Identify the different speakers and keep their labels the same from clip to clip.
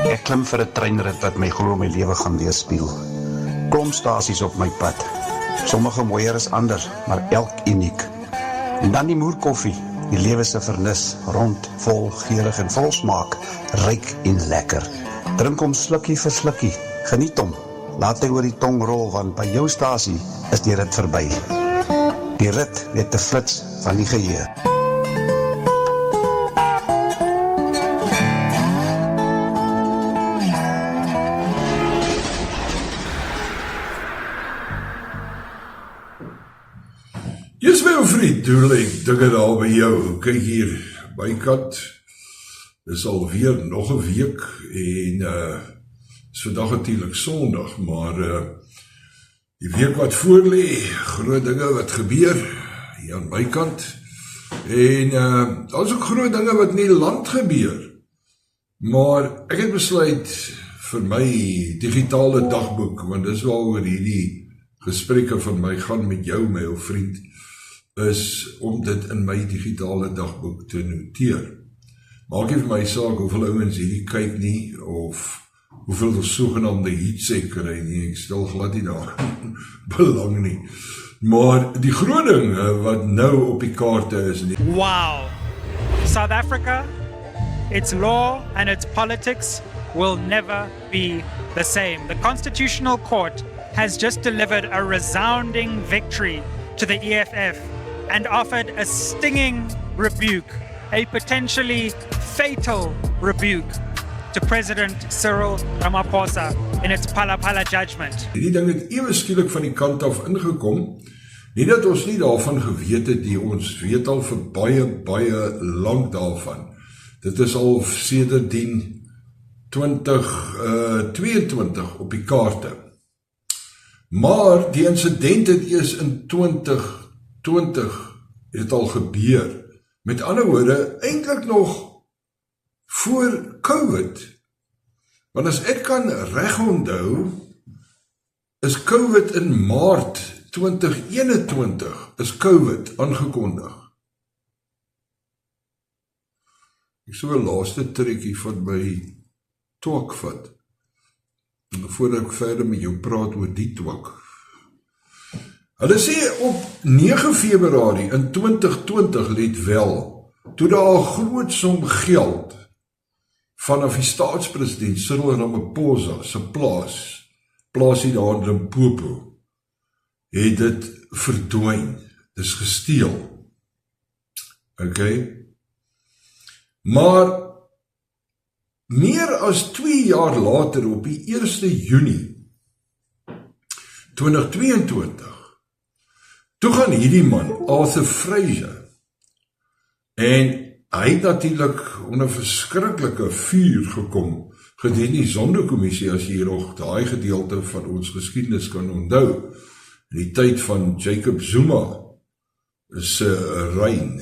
Speaker 1: Ek klim vir 'n treinrit wat my glo my lewe gaan weerspieël. Klomp stasies op my pad. Sommige mooier as ander, maar elk uniek. En dan die moerkoffie, die lewe se vernis, rond, vol, geurig en vol smaak, ryk en lekker. Drink hom slukkie vir slukkie, geniet hom. Laat hy oor die tong rol, want by jou stasie is die rit verby. Die rit weet te flits van die geheue.
Speaker 2: Jy's my vriend, doel ek dink het al by jou. Kyk hier, bykant, is alweer nog 'n week en is vandag natuurlik Sondag, maar die week wat voor lê, groot dinge wat gebeur hier aan my kant en daar's ook groot dinge wat in die land gebeur. Maar ek het besluit vir my digitale dagboek, want dis waaroor hierdie gesprekke van my gaan met jou, my ou vriend, is om dit in my digitale dagboek te noteer. Maak nie vir my saak hoeveel ouens hierdie kyk nie, of hoeveel sogenaamde hits ek kry nie, ek stel glad nie daar belang nie. Maar die groot ding wat nou op die kaarte is nie.
Speaker 3: Wow! South Africa, its law and its politics will never be the same. The Constitutional Court has just delivered a resounding victory to the EFF and offered a stinging rebuke, a potentially fatal rebuke to President Cyril Ramaphosa in its Phala judgment.
Speaker 2: Die ding het ewe skielik van die kant af ingekom, nie dat ons nie daarvan geweet het nie, ons weet al vir baie lang daarvan. Dit is al sedertdien 2022 op die kaarte. Maar die insident het eers in 2020 het al gebeur. Met ander woorde, eintlik nog voor COVID. Want as ek kan reg onthou, is COVID in Maart 2021 is COVID aangekondig. Ek sou 'n laaste trekkie van my twak vat, voordat ek verder met jou praat oor die twak. Hulle sê op 9 Februarie in 2020, let wel, toe daar 'n groot som geld vanaf die staatspresident Cyril Ramaphosa se plaasie daar in Limpopo, het dit verdwyn, dis gesteel. Okay? Maar meer as 2 jaar later, op die 1 Junie 2022, toe gaan hierdie man, Arthur Fraser, en hy het natuurlik onder verskriklike vuur gekom, gedien die Sonderkommissie, as jy nog daai gedeelte van ons geskiedenis kan onthou, in die tyd van Jacob Zuma, se reign.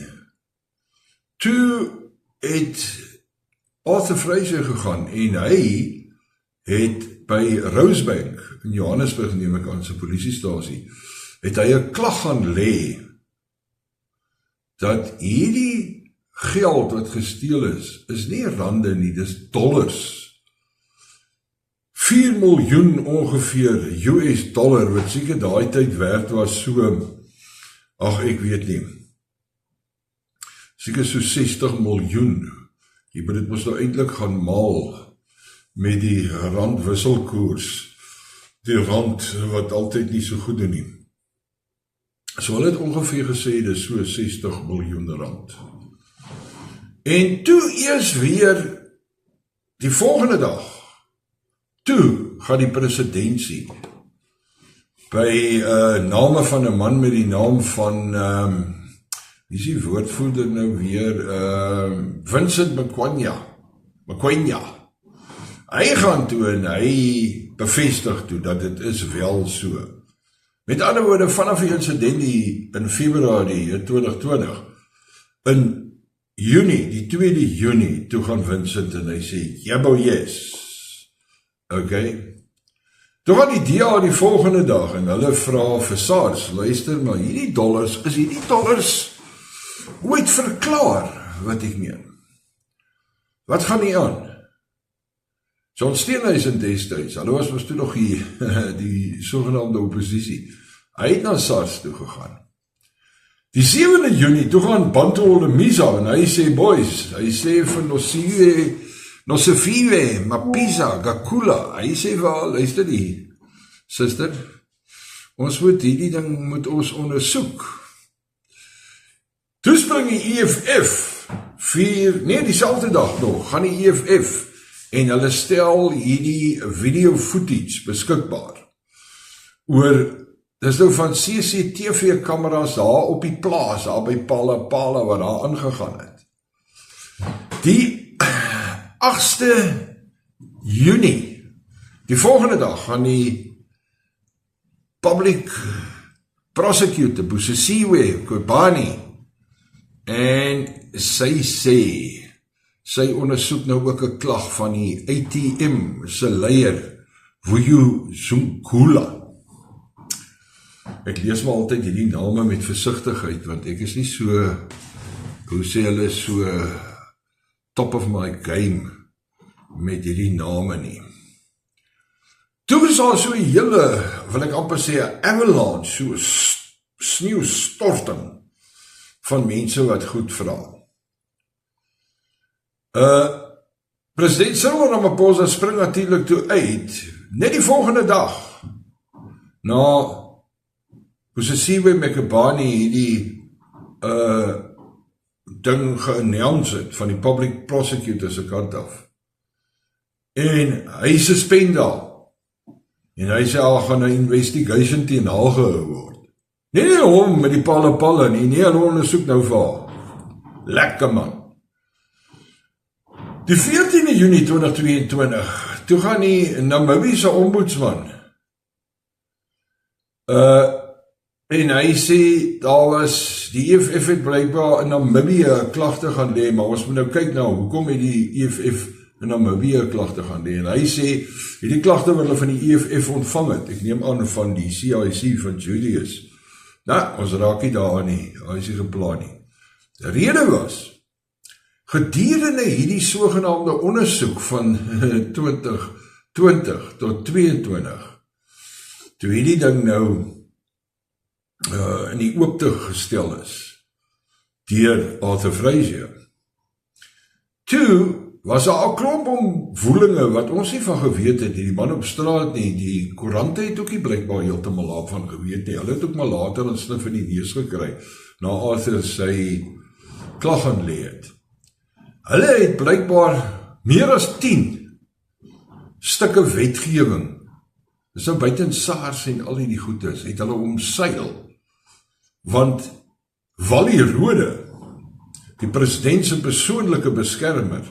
Speaker 2: Toe het Arthur Fraser gegaan, en hy het by Rosebank, in Johannesburg, neem ek aan, sy polisiestasie, het hy 'n klag gaan lê, dat hierdie geld wat gesteel is nie rande nie, dis dollars. 4 miljoen ongeveer US dollar, wat seker daai tyd werd was so, ek weet nie, seker so 60 miljoen, jy moet dit mos nou eintlik gaan maal, met die randwisselkoers, die rand wat altyd nie so goed doen nie. So hulle het ongeveer gesê, dis so 60 miljoen rand. En toe eers weer, die volgende dag, toe gaan die presidentsie, by name van 'n man met die naam van, wie is die woordvoerder nou weer, Vincent Mokoena. Hy gaan toe en hy bevestig toe, dat dit is wel so. Met ander woorde, vanaf die incident in Februarie 2020, in Junie, die 2 Junie, toe gaan Vincent en hy sê, jabbo yes. Okay. Toe gaan die DA die volgende dag en hulle vra vir SARS, luister maar, hierdie dollars, is hierdie dollars ooit verklaar wat ek meen? Wat gaan nie aan? John Steenhuisen destyds, hulle was toe nog die sogenaamde oppositie, hy het na SARS toe gegaan. Die 7de Junie, toe gaan Bantu Holomisa, en hy sê, boys, hy sê van Nosiviwe, Mapisa, Gakula, hy sê vir al, luister die, sister, ons moet hierdie ding moet ons ondersoek. Toe spring die EFF, dieselfde dag nog, gaan die EFF, en hulle stel hierdie video footage beskikbaar, dis nou van CCTV kameras daar op die plaas, daar by Pala wat daar aangegaan het. Die 8de Junie, die volgende dag, gaan die public prosecutor, Busisiwe Kobani, en sy sê, sy ondersoek nou ook 'n klag van die ATM se leier, Vuyo Zungula. Ek lees maar altyd hierdie name met versigtigheid, want ek is nie so, hoe sê hulle, so top of my game met hierdie name nie. Toe is daar so 'n hele, wil ek amper sê, 'n avalanche, so sneeustorting van mense wat goed vra. President Cyril Ramaphosa spring natuurlik toe uit, net die volgende dag, na Busisiwe Mekabani hierdie ding ge-announce het van die public prosecutor se kant af. En hy suspend daar. En hy sê al gaan 'n investigation teen haar gehou word. Nee hom met die palle nie, hulle ondersoek nou vir haar. Lekker man. Die 14de Junie 2022, toe gaan die Namibiese ombudsman, en hy sê, daar was, die EFF het blijkbaar in Namibië klagte gaan lê, maar ons moet nou kyk nou, hoekom het die EFF in Namibië klagte gaan lê, en hy sê, die klagte wat hulle van die EFF ontvang het, ek neem aan van die CIC van Julius, nou, ons raak nie daar nie, hy is nie geplan nie. Die rede was, gedurende hierdie sogenaamde ondersoek van 2020 tot 22, toe hierdie ding nou in die oopte gestel is, deur Arthur Fraser, toe was daar al klomp omvoelinge wat ons nie van geweet het, die man op straat nie, die koerante het ook nie blijkbaar heeltemal af van geweet nie, hulle het ook maar later een snif in die neus gekry, na Arthur sy klag aan lê het. Hulle het blijkbaar meer as 10 stukke wetgewing, dis nou buiten SARS en al die goedes, het hulle omseil, want Wally Rode, die president se persoonlike beskermer,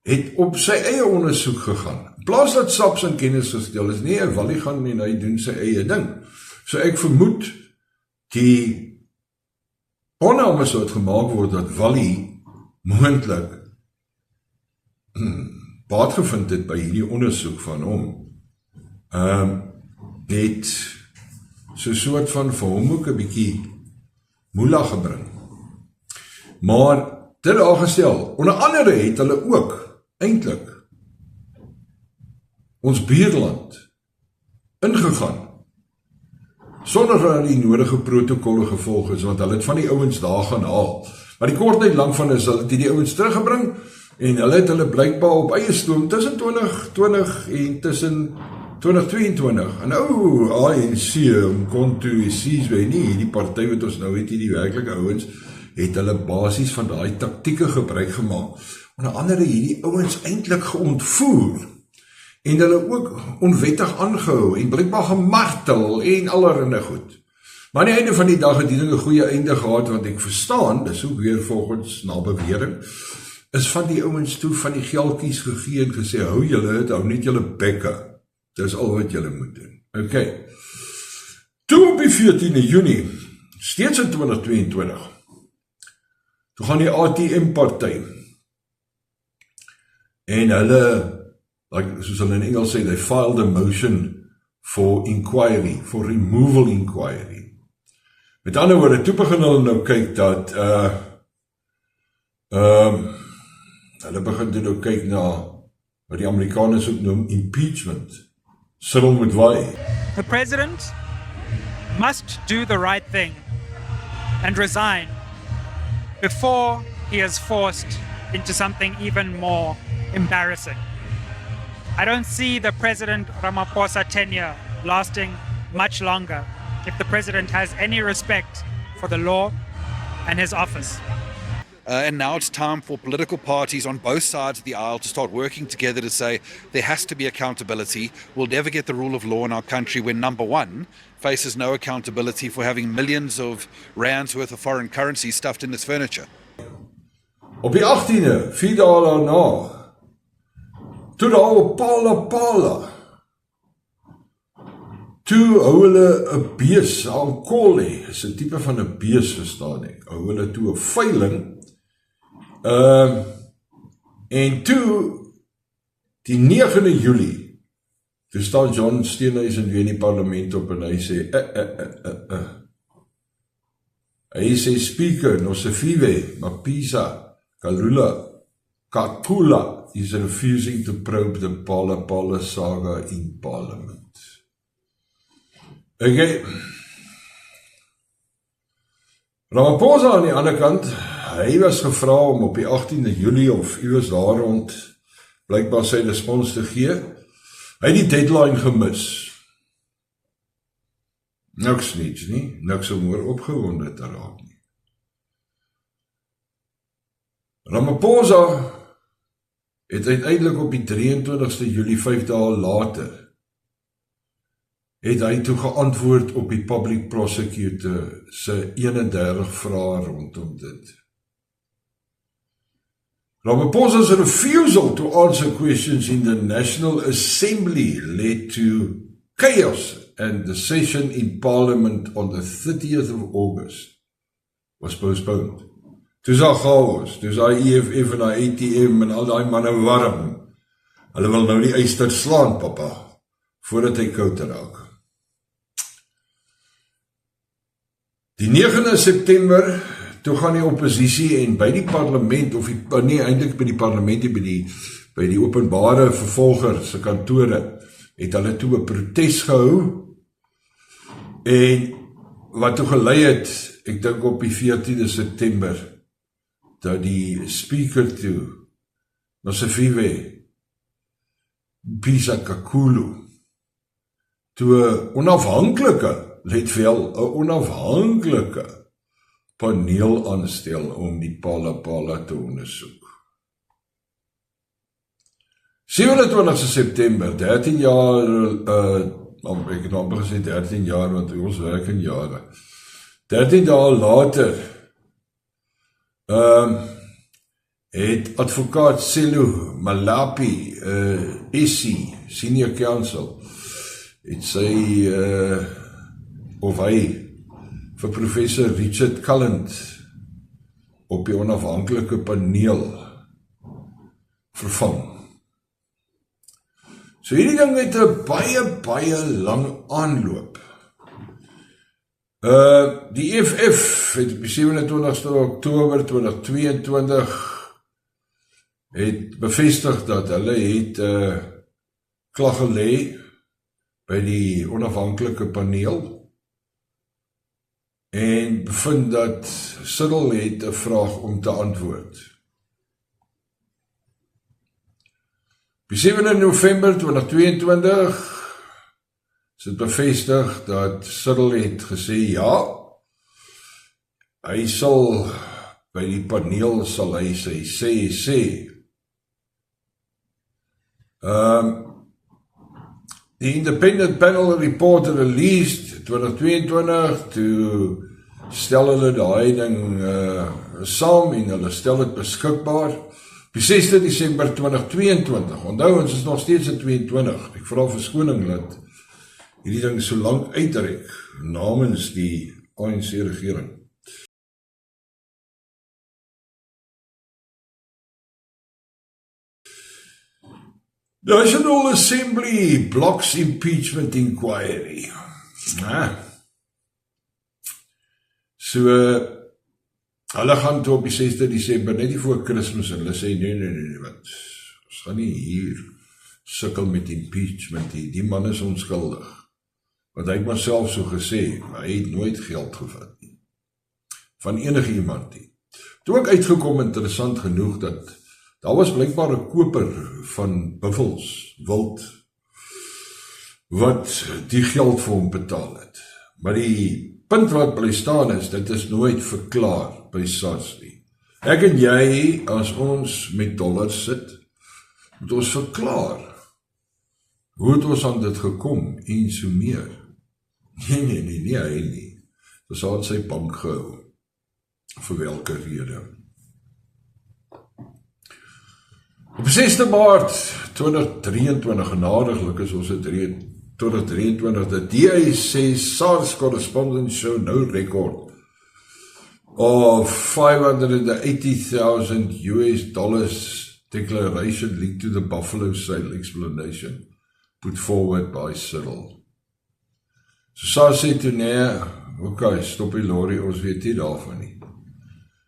Speaker 2: het op sy eie ondersoek gegaan. In plaas dat SAPS in kennis gestel is, nee, Wally gaan en hy doen sy eie ding. So ek vermoed, die onname sou het gemaak word, dat Wally moontlik baat gevind het by hierdie ondersoek van hom, het so soort van vir hom ook 'n bietjie moela gebring. Maar dit aangestel, onder andere het hulle ook eintlik ons buurland ingegaan, sonder dat die nodige protokolle gevolg is, want hulle het van die ouens daar gaan haal. Maar die kortheid lang van is, hulle het die ouens teruggebring, en hulle het hulle blykbaar op eie stoom tussen 2020 en tussen 2022, en ANC, Umkhonto weSizwe nie, die party wat ons nou het, die werklike ouens, het hulle basis van daai taktieke gebruik gemaak, onder andere hierdie ouens eintlik geontvoer, en hulle ook onwettig aangehou, en blykbaar gemartel, en allerhande goed. Maar aan die einde van die dag het die ding 'n goeie einde gehad, want ek verstaan, dis ook weer volgens na bewering, is van die ouens toe van die geldjies gegee en gesê, hou net julle bekke. Dis al wat julle moet doen. Ok. Toe op die 14de Junie, steeds in 2022, toe gaan die ATM party, en hulle, soos hulle in Engels sê, they filed a motion for inquiry, for removal inquiry. Met ander woorde, toe begin hulle nou kyk dat, hulle begin toe nou kyk na wat die Amerikaners ook noem impeachment, Cyril moet waai.
Speaker 3: The president must do the right thing and resign before he is forced into something even more embarrassing. I don't see the President Ramaphosa tenure lasting much longer if the president has any respect for the law and his office.
Speaker 4: And now it's time for political parties on both sides of the aisle to start working together to say there has to be accountability. We'll never get the rule of law in our country when number one faces no accountability for having millions of rands worth of foreign currency stuffed in its furniture.
Speaker 2: Op die 18e, 4 dae daarna, toe daar op Pala, toe hou hulle 'n bees, Ankole, is 'n tipe van 'n bees, verstaan ek, hou hulle toe 'n veiling, en toe, die 9de Julie, toe staan John Steenhuisen weer in die parlement op en hy sê, hy sê, Speaker, Nosiviwe, Mapisa, Kalula, Kakula is refusing to probe the Pala saga in Parliament. Okay. Ramaphosa aan die ander kant, hy was gevra om op die 18de Julie of iewers daar rond blykbaar sy respons te gee. Hy het die deadline gemis. Niks niets nie, niks om oor opgewonde te raak nie. Ramaphosa het uiteindelik op die 23ste Julie, 5 dae later, het hy toe geantwoord op die public prosecutor se 31 vrae rondom dit. Ramaphosa's refusal to answer questions in the National Assembly led to chaos, and the session in Parliament on the 30th of August was postponed. Toe is daar chaos, toe is daar EFF en daar ATM en al die manne warm. Hulle wil nou die eyster slaan, papa, voordat hy koud raak. Die 9de September, toe gaan die oppositie en by die parlement, of nie eintlik by die parlement, by die openbare vervolger se kantore, het hulle toe 'n protes gehou, en wat toe gelei het, ek dink op die 14de September, dat die speaker toe, Nosiviwe Pisa Kakulu, toe 'n onafhanklike, let wel, 'n onafhanklike paneel aanstel om die Pala te ondersoek. 27 September, 13 jaar, ek het amper gesê 13 jaar, want ons werk in jare. 13 dae later, het advokaat Sello Malapi, SC, senior counsel, het sy, of hy, vir professor Richard Cullen op die onafhanklike paneel vervang. So hierdie ding het 'n baie lang aanloop. Die EFF het op 27 Oktober 2022 het bevestig dat hulle het klag gelê by die onafhanklike paneel en bevind dat Cyril het 'n vraag om te antwoord. Op 7 November 2022 is het bevestig dat Cyril het gesê ja, hy sal by die paneel sal hy sy sê. The independent panel report released 2022, toe stel hulle daai ding saam en hulle stel dit beskikbaar. Op 6 Desember 2022, onthou ons is nog steeds in 22, ek vra verskoning dat hierdie ding so lank uitreik namens die ANC regering. The National Assembly blocks impeachment inquiry. So, hulle gaan toe op die 6 Desember, net nie voor Kersfees, en hulle sê, nee, wat, ons gaan nie hier sukkel met impeachment nie. Die man is onskuldig. Want hy het maar self so gesê, maar hy het nooit geld gevat nie. Van enige iemand nie. Toe ook uitgekom, interessant genoeg, dat daar was blijkbaar 'n koper van buffels, wild, wat die geld vir hom betaal het. Maar die punt wat bly staan is, dit is nooit verklaar by SARS nie. Ek en jy, as ons met dollars sit, moet ons verklaar, hoe het ons aan dit gekom, en so meer. Nee, hy nie. Dus had sy bank gehou, vir welke rede. Op 6 Maart 2023, genadiglik is ons het 2023, the DIC SARS correspondence show no record of $580,000 US declaration linked to the Buffalo sale explanation put forward by Cyril. So SARS sê toe, nee, oké, stop die lorry, ons weet nie daarvan nie.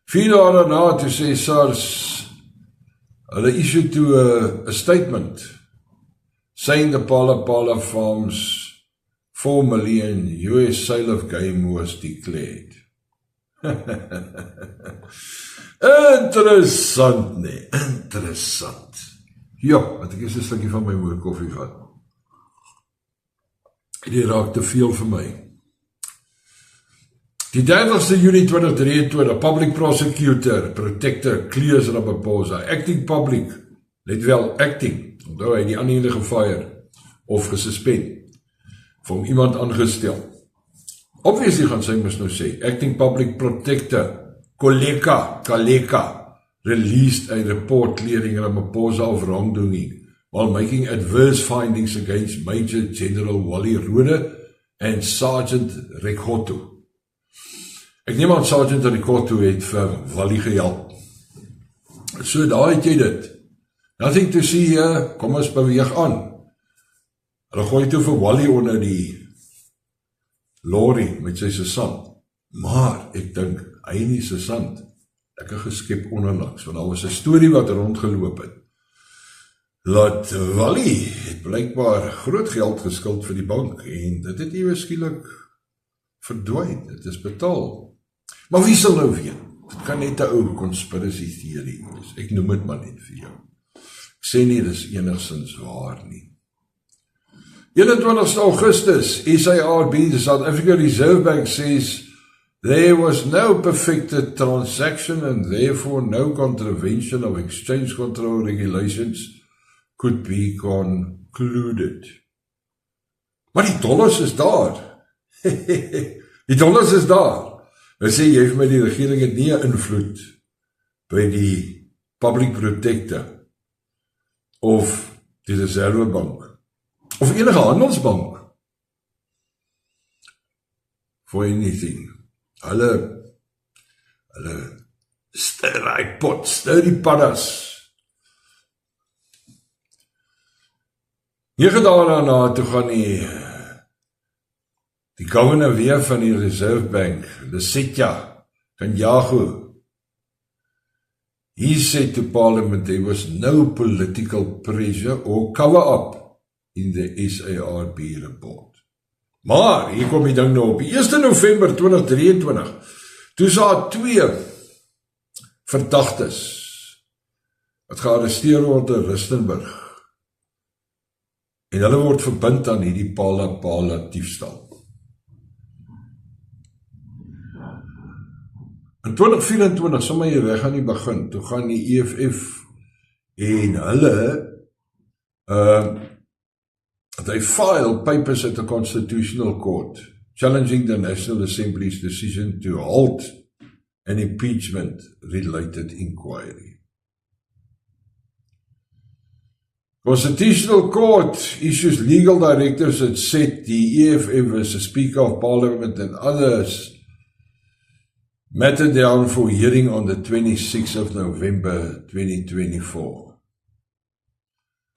Speaker 2: 4 dae daarna, toe sê SARS, hulle issue toe a statement saying the Pala Pala Farms $4 million US sale of game was declared. Interessant nie, interessant. Ja, wat ek is 'n stukkie van my moerkoffie vat. Die raak te veel vir my. Die 30ste Junie 2023, Public Prosecutor, Protector Cleus Ramaphosa, acting public, let wel, acting, onthou hy die ander gefire, of gesuspend, vir hom iemand aangestel. Obviously gaan sy mos nou sê, acting public protector, Kaleka, released a report clearing Ramaphosa of wrongdoing, while making adverse findings against Major General Wally Rode and Sergeant Rekotto. Ek neem aan Sergeant Rekotto het vir Wally gehelp. So daar het jy dit. Nothing to see here, kom ons beweeg aan. Hulle gooi toe vir Wally onder die lorry met sy sergeant. Maar ek dink, hy en die sergeant, lekker geskep onderlangs, want daar was 'n storie wat rondgeloop het. Dat Wally het blijkbaar groot geld geskuld vir die bank, en dit het ewe skielik verdwyn, dit is betaal. Maar wie sal nou weet? Dit kan net 'n ou conspiracy theorie wees. Ek noem dit maar net vir jou. Ek sê nie, dit is enigstens waar nie. 21 Augustus, SARB, the South African Reserve Bank says there was no perfected transaction and therefore no contravention of exchange control regulations could be concluded. Maar die dollars is daar. Die dollars is daar. Nou sê jy vir my die regering het nie 'n invloed by die Public Protector of die Reservebank of enige handelsbank for anything. Hulle stir die pot, stir die paddas. 9 dae daarna toe gaan die governor weer van die Reserve Bank, Lesetja Kganyago, he said to Parliament there was no political pressure or cover-up in the SARB report. Maar, hier kom die ding nou op, 1 November 2023, toe is daar 2 verdagtes, wat gearresteer word in Rustenburg, en hulle word verbind aan hierdie Pala diefstal. In 2024, sommer jy weg aan die begin, toe gaan die EFF en hulle they file papers at the Constitutional Court challenging the National Assembly's decision to halt an impeachment-related inquiry. Constitutional Court issues legal directives that set the EFF as the Speaker of Parliament and others matter down for hearing on the 26th of November 2024.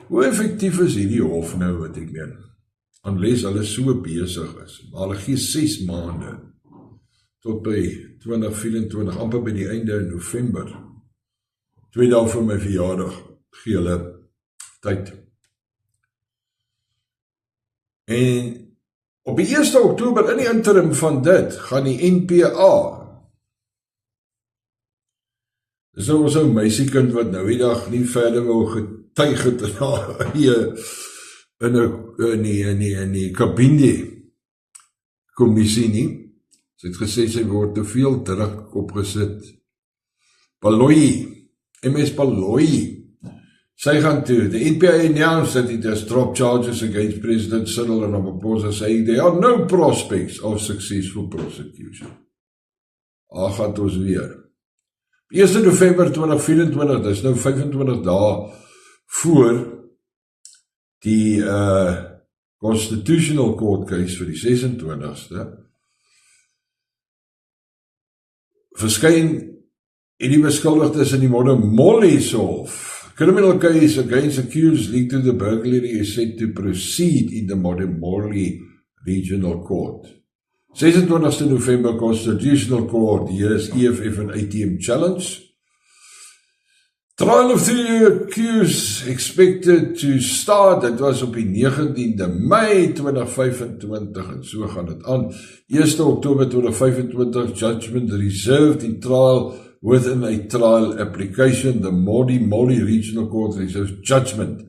Speaker 2: Hoe effectief is hierdie hof nou wat ek meen? Unless hulle so besig is, maar hulle gee 6 maande tot by 2024, amper by die einde in November. 2 dae voor my verjaardag gee hulle tyd. En op die 1 Oktober in die interim van dit, gaan die NPA, dis nou ons ou meisiekind wat nou die dag nie verder wil getuig het in die kabine-kommissie nie. Sy het gesê sy word te veel druk opgesit. Baloyi, MS Baloyi, sy gaan toe. The NPA announced that it has dropped charges against President Cyril Ramaphosa, saying there are no prospects of successful prosecution. Gaan ons weer. 1 November 2024, dis nou 25 dae voor die Constitutional Court case vir die 26ste, verskyn die beskuldigdes in die Molle-Mollies Hof. Criminal case against accused linked to the burglary is set to proceed in the Molle-Mollie Regional Court. 26 November Constitutional Court, hier is EFF en ATM challenge. Trial of 3 accused expected to start, dit was op die 19de Mei 2025 en so gaan dit aan. 1 Oktober 2025, judgment reserved in trial within a trial application. The Molle-Mollie Regional Court reserves judgment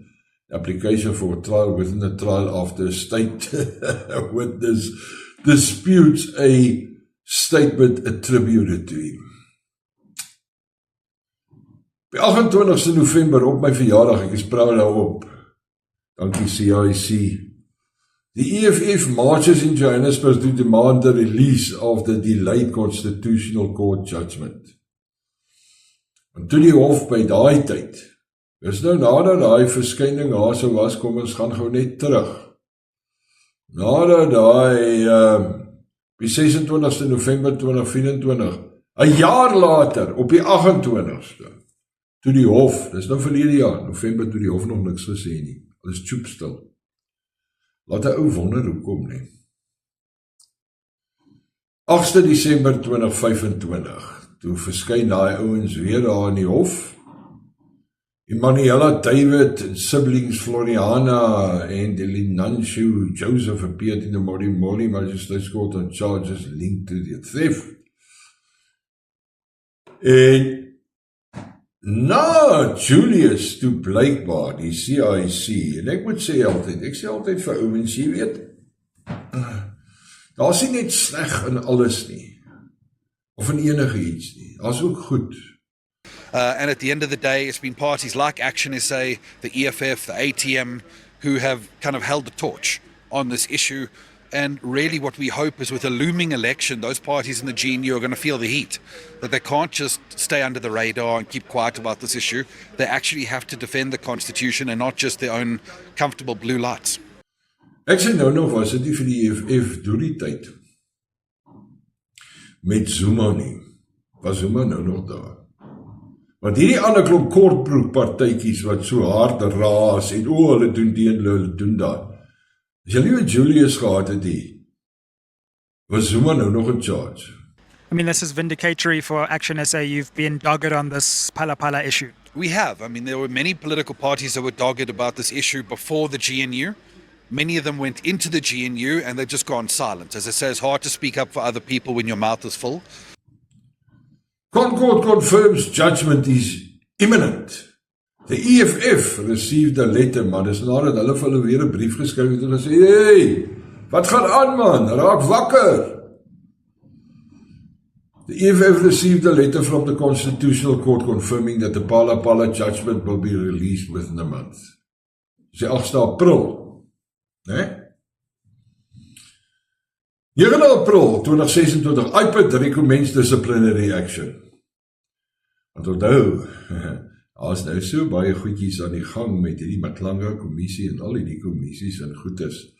Speaker 2: application for trial within a trial after a state witness disputes a statement attributed to him. Op 28 November op my verjaardag, ek is proud daarop, dankie CIC, the EFF marches in Johannesburg to demand the release of the delayed Constitutional Court judgment. En toe die hof by daai tyd, is nou nadat daai verskyning so was, kom ons gaan gou net terug. Nadat daai, die 26 November 2024, 'n jaar later, op die 28ste, toe die hof, dis nou verlede jaar, November, toe die hof nog niks gesê nie, dis tjoepstil. Laat 'n ou wonder hoekom nie. 8 Desember 2025, toe verskyn daai ouens weer daar in die hof, Emanuela David and siblings Floriana and Elinancio Joseph appeared in the Molle-Mollie Magistrates Court on charges linked to the theft. En na Julius toe blykbaar die CIC, en ek moet sê altyd, ek sê altyd vir ouens, jy weet, daar is nie net sleg in alles nie, of in enige iets nie, daar is ook goed.
Speaker 4: And at the end of the day, it's been parties like Action SA, the EFF, the ATM, who have kind of held the torch on this issue. And really what we hope is with a looming election, those parties in the GNU are going to feel the heat, that they can't just stay under the radar and keep quiet about this issue. They actually have to defend the Constitution and not just their own comfortable blue lights.
Speaker 2: Ek sê nou nog, was dit nie vir die EFF door die tyd met Zuma nie, was Zuma nou nog daar. Want hierdie ander klomp kortbroek partytjies wat so hard raas en hulle doen die en hulle doen daar. As jy nie met Julius gehad het die, was Zuma nou nog in charge.
Speaker 3: I mean, this is vindicatory for Action SA. You've been dogged on this Phala issue.
Speaker 4: We have. I mean, there were many political parties that were dogged about this issue before the GNU. Many of them went into the GNU and they've just gone silent. As I say, it's hard to speak up for other people when your mouth is full.
Speaker 2: Concord confirms judgment is imminent. The EFF received a letter, maar dis nadat hulle vir hulle weer 'n brief geskryf het en gesê, hey, wat gaan aan man, raak wakker. The EFF received a letter from the Constitutional Court confirming that the Phala judgment will be released within a month. Dis 8 April, né? 9 April 2026, IPID recommends disciplinary action. Want onthou, as nou so baie goedjies aan die gang met hierdie Matlanga kommissie en al die kommissies en goedes.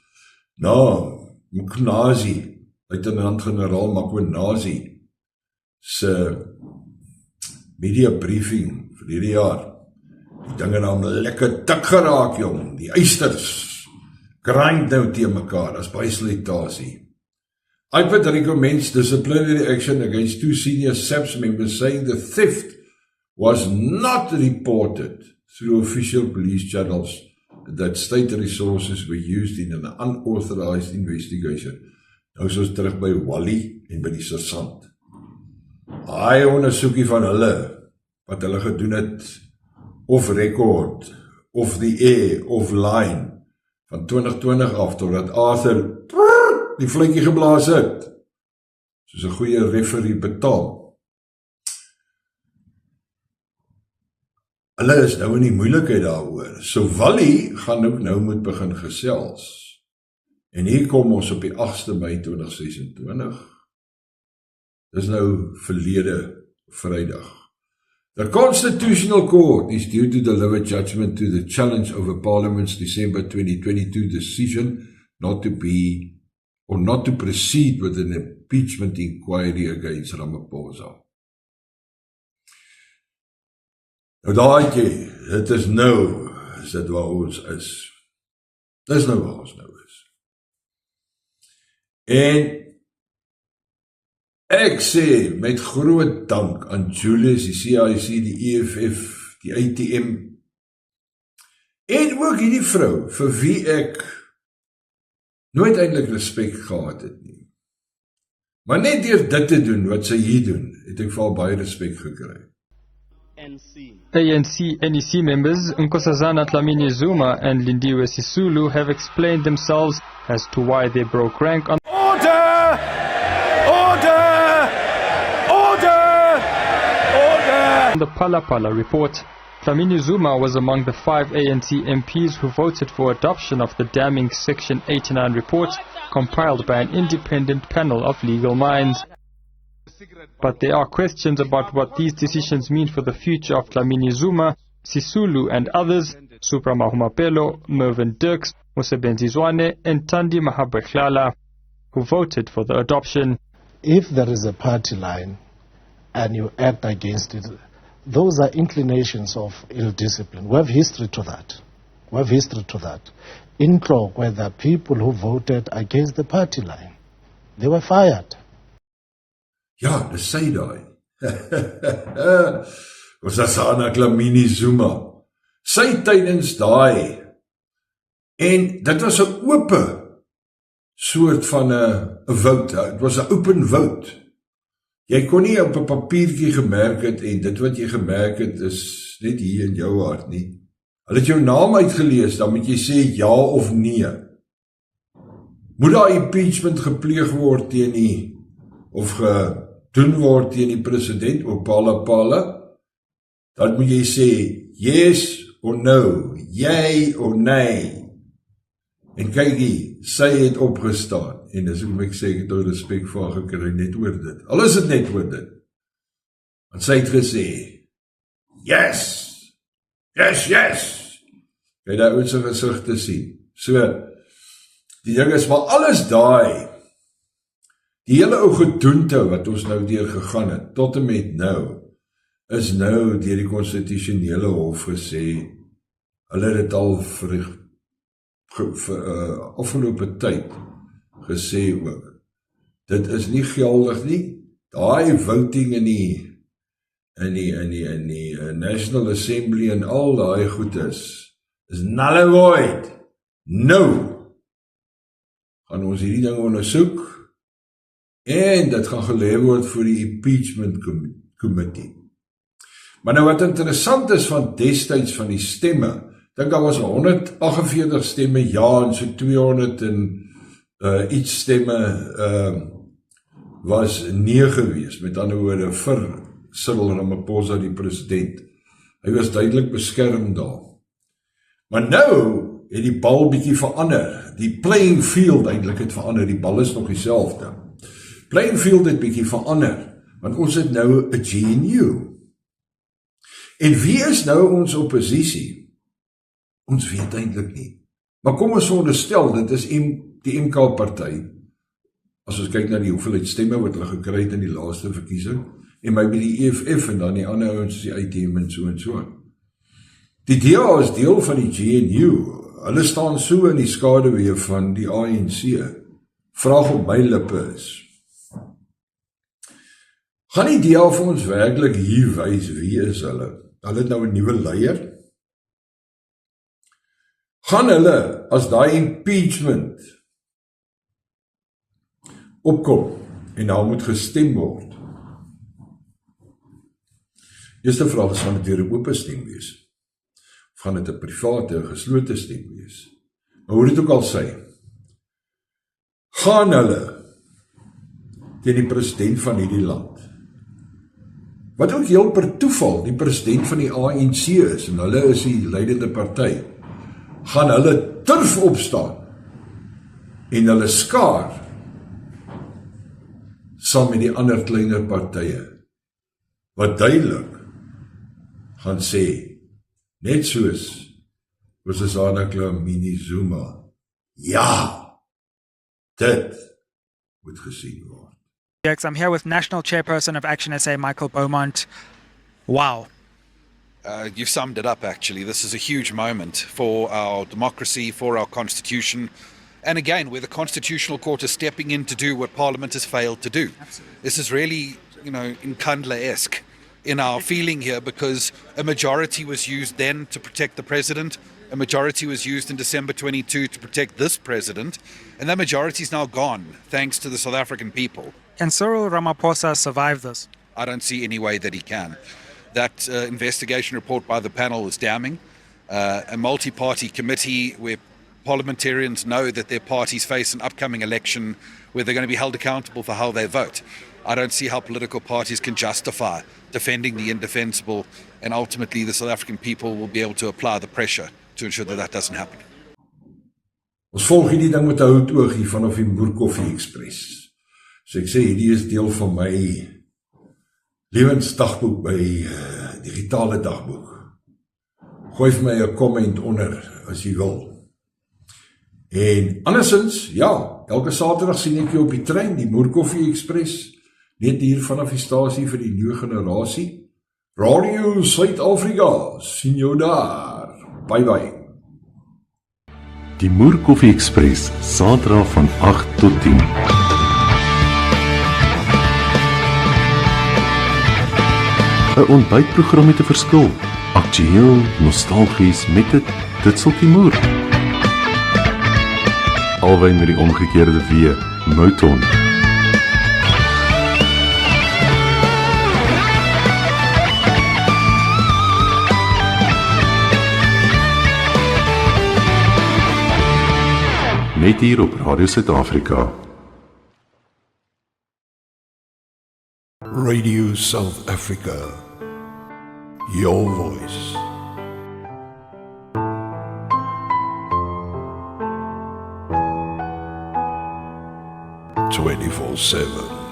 Speaker 2: Mkhwanazi, luitenant-generaal Mkhwanazi se media briefing vir hierdie jaar. Die dinge nou lekker dik geraak, jong. Die eisters grind nou teen mekaar, as baie slytasie. IPID recommends disciplinary action against 2 senior SAPS members, saying the theft was not reported through official police channels that state resources were used in an unauthorized investigation. Nou is ons terug by Wally en by die sergeant. Hy ondersoekie van hulle, wat hulle gedoen het, of record, of the air, of line, van 2020 af, totdat Arthur die fluitjie geblaas het, soos 'n goeie referee betaal. Hulle is nou in die moeilikheid daaroor. So Wally gaan ook nou moet begin gesels. En hier kom ons op die 8de Mei 2026. Dis nou verlede Vrydag. The Constitutional Court is due to deliver judgment to the challenge over Parliament's December 2022 decision not to proceed with an impeachment inquiry against Ramaphosa. Nou daai, dit is nou, is dit waar ons is. Dis nou waar ons nou is. En ek sê met groot dank aan Julius, die CIC, die EFF, die ATM, en ook hierdie vrou, vir wie ek nooit eintlik respek gehad het nie. Maar net deur dit te doen, wat sy hier doen, het ek vir haar baie respek gekry.
Speaker 5: ANC NEC members Nkosazana Dlamini Zuma and Lindiwe Sisulu have explained themselves as to why they broke rank on the Phala Phala report. Dlamini Zuma was among the 5 ANC MPs who voted for adoption of the damning Section 89 report compiled by an independent panel of legal minds. But there are questions about what these decisions mean for the future of Dlamini Zuma, Sisulu and others, Supra Mahumapelo, Mervyn Dirks, Mosebenzi Zwane and Thandi Mahabekhlala, who voted for the adoption.
Speaker 6: If there is a party line and you act against it, those are inclinations of ill discipline. We have history to that. In Klok, where there are people who voted against the party line, they were fired.
Speaker 2: Ja, dis sy daai. Nkosazana Dlamini Zuma. Sy tydens daai. En dit was 'n ope soort van 'n vote. Dit was 'n open vote. Jy kon nie op 'n papiertjie gemerk het en dit wat jy gemerk het is net hier in jou hart nie. Hulle het jou naam uitgelees, dan moet jy sê ja of nee. Moet daar impeachment gepleeg word teen die of gedoen word teen die president op Phala Phala, dan moet jy sê yes or no, yay or nay. En kyk hier, sy het opgestaan, en dis hoe ek sê, ek het nou respek vir haar gekry, net oor dit. Al is het net oor dit. Want sy het gesê, yes, yes, yes. Jy daar uit sy gezicht te sien. So, die ding is, maar alles daai, die hele ou gedoente wat ons nou deur gegaan het, tot en met nou, is nou deur die konstitusionele hof gesê, hulle het dit al vir afgelope tyd gesê ook, dit is nie geldig nie, daai voting in die National Assembly en al daai goed is null and void. Nou gaan ons hierdie ding ondersoek en dit gaan gelê word vir die impeachment committee. Maar nou wat interessant is van destyds van die stemme, dink daar was 148 stemme ja en so 200 en iets stemme was nee gewees, met ander woorde vir Cyril Ramaphosa die president. Hy was duidelik beskerm daar. Maar nou het die bal bietjie verander, die playing field eintlik het verander, die bal is nog dieselfde. Playing field het bietjie verander, want ons het nou 'n GNU. En wie is nou ons oppositie? Ons weet eintlik nie. Maar kom ons veronderstel, dit is die MK-party, as ons kyk na die hoeveelheid stemme wat hulle gekry het in die laaste verkiesing, en maybe die EFF en dan die ander ouens, die ITM en so en so. Die DA is deel van die GNU, hulle staan so in die skaduwee van die ANC. Vraag op my lippe is, gaan die DA vir ons werklik hier wys wie is hulle? Hulle het nou 'n nuwe leier. Gaan hulle, as daai impeachment opkom, en daar moet gestem word. Eerste vraag is, gaan dit weer 'n oop stem wees? Of gaan dit 'n private, geslote stem wees? Maar hoe dit ook al sê, gaan hulle teen die president van hierdie land, wat ook heel per toeval die president van die ANC is, en hulle is die leidende party, gaan hulle durf opstaan, en hulle skaar, saam met die ander kleiner partye, wat duidelik gaan sê, net soos Nkosazana Dlamini Zuma, ja, dit moet gesien word.
Speaker 3: I'm here with National Chairperson of Action SA, Michael Beaumont. Wow.
Speaker 4: You've summed it up, actually. This is a huge moment for our democracy, for our constitution, and again, where the Constitutional Court is stepping in to do what Parliament has failed to do. Absolutely. This is really, Nkandla-esque in our feeling here, because a majority was used then to protect the president, a majority was used in December 22 to protect this president, and that majority is now gone, thanks to the South African people.
Speaker 3: Can Cyril Ramaphosa survive this?
Speaker 4: I don't see any way that he can. That investigation report by the panel is damning. A multi-party committee where parliamentarians know that their parties face an upcoming election where they're going to be held accountable for how they vote. I don't see how political parties can justify defending the indefensible, and ultimately the South African people will be able to apply the pressure to ensure that that doesn't happen.
Speaker 2: Ons volg hierdie ding met 'n houtoogie vanaf die Moerkoffie Express. So ek sê, hierdie is deel van my lewensdagboek by digitale dagboek. Gooi vir my 'n comment onder as jy wil. En andersins, ja, elke Saterdag sien ek jou op die trein, die Moerkoffie Express, net hier vanaf die stasie vir die nuwe generasie. Radio Suid-Afrika, sien jou daar. Bye bye.
Speaker 7: Die Moerkoffie Express, Saterdag van 8 tot 10. 'n Ontbytprogram met 'n verskil. Aktueel, nostalgies met 'n ditseltjie moer. Alwyn met die omgekeerde W, Mouton. Net hier op Radio Suid-Afrika.
Speaker 2: Radio South Africa, your voice. 24/7.